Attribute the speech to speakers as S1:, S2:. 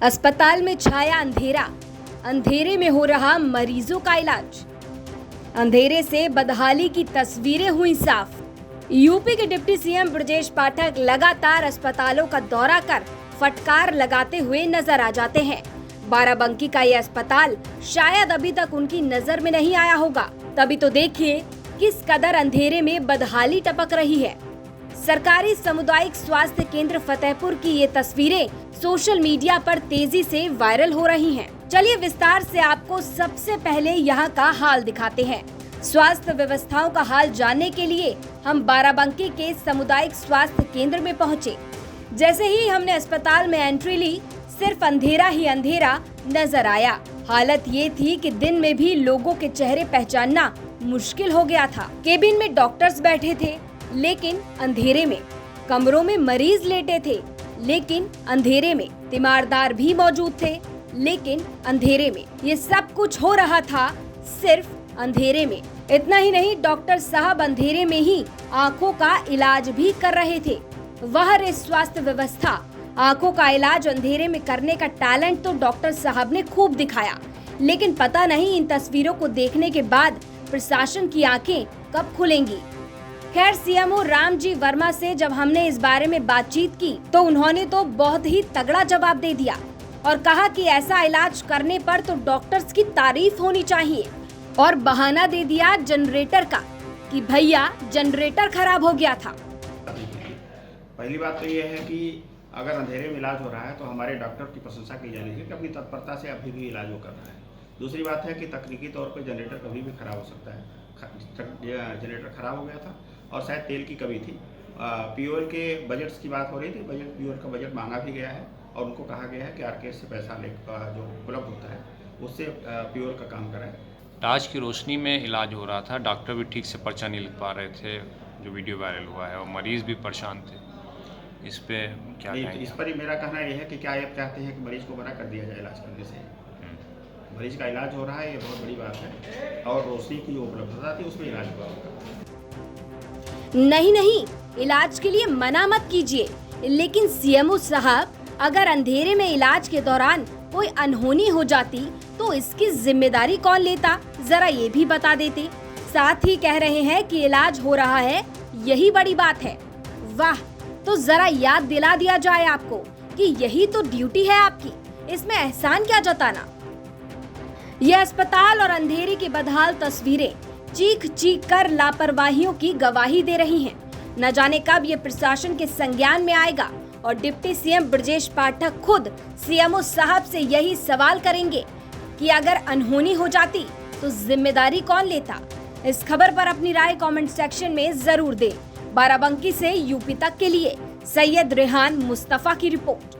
S1: अस्पताल में छाया अंधेरा, अंधेरे में हो रहा मरीजों का इलाज। अंधेरे से बदहाली की तस्वीरें हुई साफ। यूपी के डिप्टी सीएम ब्रजेश पाठक लगातार अस्पतालों का दौरा कर फटकार लगाते हुए नजर आ जाते हैं। बाराबंकी का ये अस्पताल शायद अभी तक उनकी नजर में नहीं आया होगा, तभी तो देखिए किस कदर अंधेरे में बदहाली टपक रही है। सरकारी सामुदायिक स्वास्थ्य केंद्र फतेहपुर की ये तस्वीरें सोशल मीडिया पर तेजी से वायरल हो रही हैं। चलिए विस्तार से आपको सबसे पहले यहाँ का हाल दिखाते हैं। स्वास्थ्य व्यवस्थाओं का हाल जानने के लिए हम बाराबंकी के सामुदायिक स्वास्थ्य केंद्र में पहुँचे। जैसे ही हमने अस्पताल में एंट्री ली, सिर्फ अंधेरा ही अंधेरा नजर आया। हालत ये थी कि दिन में भी लोगों के चेहरे पहचानना मुश्किल हो गया था। केबिन में डॉक्टर्स बैठे थे, लेकिन अंधेरे में। कमरों में मरीज लेटे थे, लेकिन अंधेरे में। तीमारदार भी मौजूद थे, लेकिन अंधेरे में। ये सब कुछ हो रहा था सिर्फ अंधेरे में। इतना ही नहीं, डॉक्टर साहब अंधेरे में ही आंखों का इलाज भी कर रहे थे। वह रे स्वास्थ्य व्यवस्था। आंखों का इलाज अंधेरे में करने का टैलेंट तो डॉक्टर साहब ने खूब दिखाया, लेकिन पता नहीं इन तस्वीरों को देखने के बाद प्रशासन की आंखें कब खुलेंगी। खैर, सीएमओ रामजी वर्मा से जब हमने इस बारे में बातचीत की तो उन्होंने तो बहुत ही तगड़ा जवाब दे दिया और कहा कि ऐसा इलाज करने पर तो डॉक्टर्स की तारीफ होनी चाहिए, और बहाना दे दिया जनरेटर का कि भैया जनरेटर खराब हो गया था।
S2: पहली बात तो ये है कि अगर अंधेरे में इलाज हो रहा है तो हमारे डॉक्टर की प्रशंसा की जानी चाहिए कि अपनी तत्परता से अभी भी इलाज वो कर रहा है। दूसरी बात है कि तकनीकी तौर पर जनरेटर कभी भी खराब हो सकता है। जनरेटर खराब हो गया था और शायद तेल की कमी थी। पीओएल के बजट्स की बात हो रही थी। पीओएल का बजट मांगा भी गया है और उनको कहा गया है कि आरकेएस से पैसा लेकर जो उपलब्ध होता है उससे पीओएल का काम कराएं।
S3: टार्च की रोशनी में इलाज हो रहा था, डॉक्टर भी ठीक से पर्चा नहीं लिख पा रहे थे, जो वीडियो वायरल हुआ है, और मरीज भी परेशान थे। इस पे क्या कहेंगे?
S2: इस पर ही मेरा कहना यह है कि क्या आप चाहते हैं कि मरीज को मना कर दिया जाए इलाज करने से? मरीज का इलाज हो रहा है, ये बहुत बड़ी बात है, और रोशनी की जो उपलब्धता थी उसमें इलाज हुआ होगा।
S1: नहीं, इलाज के लिए मना मत कीजिए, लेकिन सीएमओ साहब, अगर अंधेरे में इलाज के दौरान कोई अनहोनी हो जाती तो इसकी जिम्मेदारी कौन लेता, जरा ये भी बता देते। साथ ही कह रहे हैं कि इलाज हो रहा है, यही बड़ी बात है। वाह, तो जरा याद दिला दिया जाए आपको कि यही तो ड्यूटी है आपकी, इसमें एहसान क्या जताना। यह अस्पताल और अंधेरे की बदहाल तस्वीरें चीख चीख कर लापरवाहियों की गवाही दे रही हैं। न जाने कब ये प्रशासन के संज्ञान में आएगा और डिप्टी सीएम ब्रजेश पाठक खुद सीएमओ साहब से यही सवाल करेंगे कि अगर अनहोनी हो जाती तो जिम्मेदारी कौन लेता। इस खबर पर अपनी राय कमेंट सेक्शन में जरूर दें। बाराबंकी से यूपी तक के लिए सैयद रेहान मुस्तफा की रिपोर्ट।